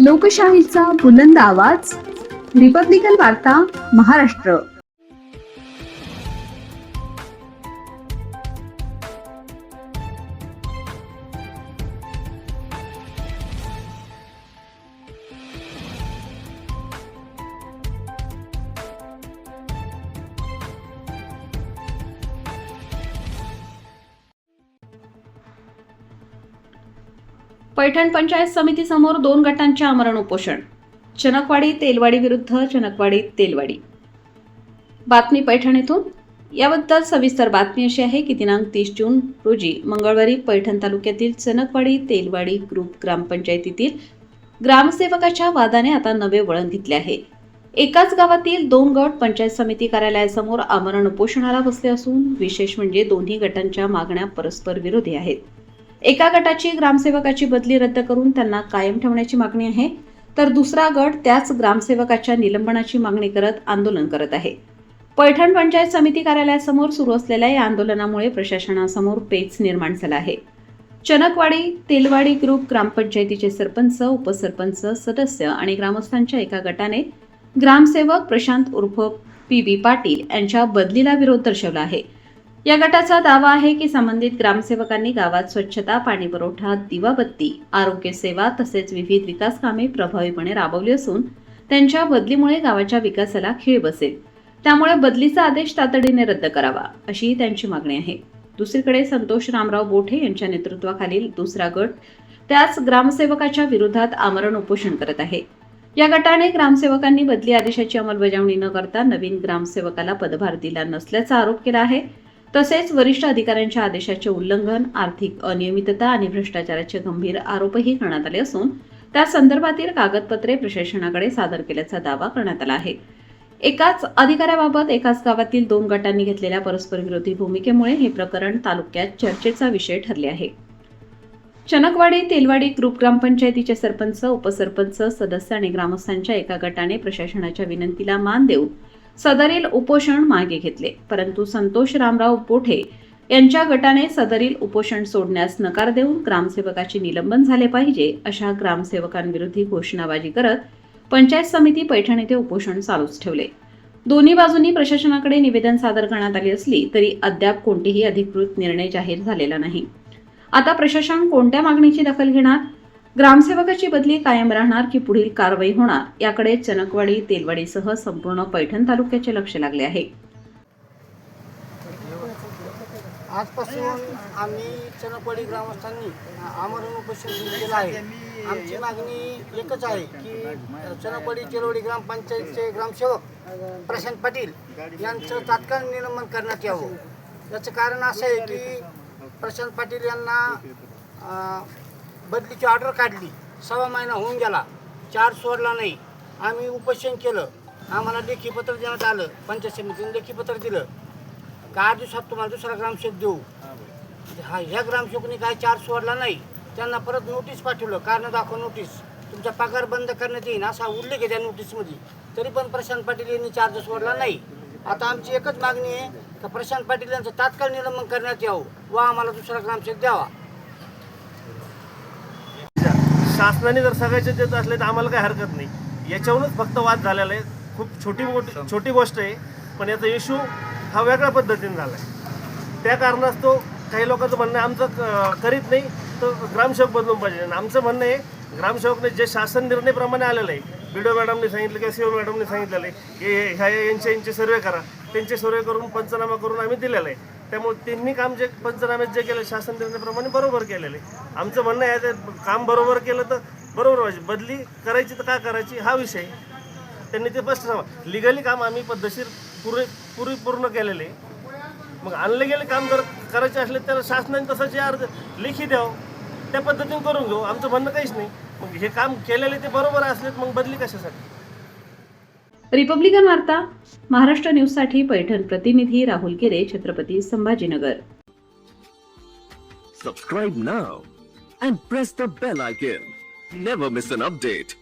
लोकशाहीचा बुलंद आवाज, रिपब्लिकन वार्ता, महाराष्ट्र. पैठण पंचायत समिती समोर 2 गटांचे आमरण उपोषण. चनकवाडी तेलवाडी विरुद्ध चनकवाडी तेलवाडी. बातमी पैठण येथून. याबद्दल सविस्तर बातमी अशी आहे की दिनांक 30 जून रोजी मंगळवारी पैठण तालुक्यातील चनकवाडी तेलवाडी ग्रुप ग्रामपंचायतीतील ग्रामसेवकाच्या वादाने आता नवे वळण घेतले आहे. एकाच गावातील 2 गट पंचायत समिती कार्यालयासमोर आमरण उपोषणाला बसले असून विशेष म्हणजे दोन्ही गटांच्या मागण्या परस्पर विरोधी आहेत. एका गटाची ग्रामसेवकाची बदली रद्द करून त्यांना कायम ठेवण्याची मागणी आहे, तर दुसरा गट त्याच ग्रामसेवकाच्या निलंबनाची मागणी करत आंदोलन करत आहे. पैठण पंचायत समिती कार्यालयासमोर सुरू असलेल्या या आंदोलनामुळे प्रशासनासमोर पेच निर्माण झाला आहे. चनकवाडी तेलवाडी ग्रुप ग्रामपंचायतीचे सरपंच, उपसरपंच, सदस्य आणि ग्रामस्थांच्या एका गटाने ग्रामसेवक प्रशांत उर्फ पी.बी. पाटील यांच्या बदलीला विरोध दर्शवला आहे. या गटाचा दावा आहे की संबंधित ग्रामसेवकांनी गावात स्वच्छता, पाणीपुरवठा, दिवाबत्ती, आरोग्य सेवा तसेच विविध विकास कामे प्रभावीपणे राबवली असून त्यांच्या बदलीमुळे गावाच्या विकासाला खीळ बसेल. त्यामुळे बदलीचा आदेश तातडीने रद्द करावा अशी त्यांची मागणी आहे. दुसरीकडे संतोष रामराव बोठे यांच्या नेतृत्वाखालील दुसरा गट त्याच ग्रामसेवकाच्या विरोधात आमरण उपोषण करत आहे. या गटाने ग्रामसेवकांनी बदली आदेशाची अंमलबजावणी न करता नवीन ग्रामसेवकाला पदभार दिला नसल्याचा आरोप केला आहे. तसेच वरिष्ठ अधिकाऱ्यांच्या आदेशाचे उल्लंघन, आर्थिक अनियमितता आणि भ्रष्टाचाराचे गंभीर आरोपही करण्यात आले असून त्या संदर्भातील कागदपत्रे प्रशासनाकडे सादर केल्याचा दावा करण्यात आला आहे. एकाच अधिकाऱ्याबाबत एकाच गावातील 2 गटांनी घेतलेल्या परस्पर विरोधी भूमिकेमुळे हे प्रकरण तालुक्यात चर्चेचा विषय ठरले आहे. चनकवाडी तेलवाडी ग्रुप ग्रामपंचायतीचे सरपंच, उपसरपंच, सदस्य आणि ग्रामस्थांच्या एका गटाने प्रशासनाच्या विनंतीला मान देऊन सदरील उपोषण मागे घेतले, परंतु संतोष रामराव बोठे यांच्या गटाने सदरील उपोषण सोडण्यास नकार देऊन ग्रामसेवकाचे निलंबन झाले पाहिजे अशा ग्रामसेवकांविरोधी घोषणाबाजी करत पंचायत समिती पैठण येथे उपोषण चालूच ठेवले. दोन्ही बाजूंनी प्रशासनाकडे निवेदन सादर करण्यात आले असली तरी अद्याप कोणतेही अधिकृत निर्णय जाहीर झालेला नाही. आता प्रशासन कोणत्या मागणीची दखल घेणार, ग्रामसेवकाची बदली कायम राहणार की पुढील कारवाई होणार, याकडे चनकवाडी तेलवाडीसह संपूर्ण पैठण तालुक्याचे लक्ष लागले आहे. आजपासून आम्ही चनकवाडी ग्रामस्थांनी आमरण उपोषण केलं आहे. आमची मागणी एकच आहे की चनकवाडी तेलवाडी ग्रामपंचायतचे ग्रामसेवक प्रशांत पाटील यांचं तात्काळ निलंबन करण्यात यावं. याचं कारण असं आहे की प्रशांत पाटील यांना बदलीची ऑर्डर काढली, 6 महिना होऊन गेला, 4 सोडला नाही. आम्ही उपोषण केलं, आम्हाला लेखीपत्र देण्यात आलं, पंचायत समितीने लेखीपत्र दिलं का 8 दिवसात तुम्हाला दुसरा ग्रामसेवक देऊ. ह्या ग्रामसेवकांनी काय 4 सोडला नाही, त्यांना परत नोटीस पाठवलं, कारण दाखव नोटीस, तुमचा पगार बंद करण्यात येईल असा उल्लेख आहे त्या नोटीसमध्ये. तरी पण प्रशांत पाटील यांनी चार्ज सोडला नाही. आता आमची एकच मागणी आहे की प्रशांत पाटील यांचं तात्काळ निलंबन करण्यात यावं व आम्हाला दुसरा ग्रामसेवक द्यावा. शासनाने जर सगळ्याचे देत असले तर आम्हाला काही हरकत नाही. याच्यावरूनच फक्त वाद झालेला आहे. खूप छोटी गोष्ट आहे, पण याचा इश्यू हा वेगळ्या पद्धतीने झाला आहे. त्या कारणास्तव काही लोकांचं म्हणणं आहे आमचं करीत नाही तर ग्रामसेवक बदलून पाहिजे. आणि आमचं म्हणणं आहे ग्रामसेवकने जे शासन निर्णयप्रमाणे आलेलं आहे, BDO मॅडमने सांगितलं किंवा CO मॅडमने सांगितलेलं आहे की ह्या यांचे सर्वे करा, त्यांचे सर्वे करून पंचनामा करून आम्ही दिलेलं आहे. त्यामुळे त्यांनी काम जे पंचनाम्यात जे केलं शासन निर्णयाप्रमाणे बरोबर केलेलं आहे. आमचं म्हणणं आहे ते काम बरोबर केलं तर बरोबर व्हायची, बदली करायची तर का करायची हा विषय त्यांनी ते स्पष्ट सांगा. लिगली काम आम्ही पद्धतशीर पूर्ण केलेले. मग आणले गेले काम जर करायचे असले तर शासनाने तसं जे अर्ज लेखी द्यावं, त्या पद्धतीने करून घेऊ. आमचं म्हणणं काहीच नाही. मग हे काम केलेले ते बरोबर असले मग बदली कशासाठी. रिपब्लिकन वार्ता, महाराष्ट्र न्यूजसाठी पैठण प्रतिनिधी राहुल गिरे, Chhatrapati Sambhajinagar. Subscribe now and press the bell icon. Never miss an update.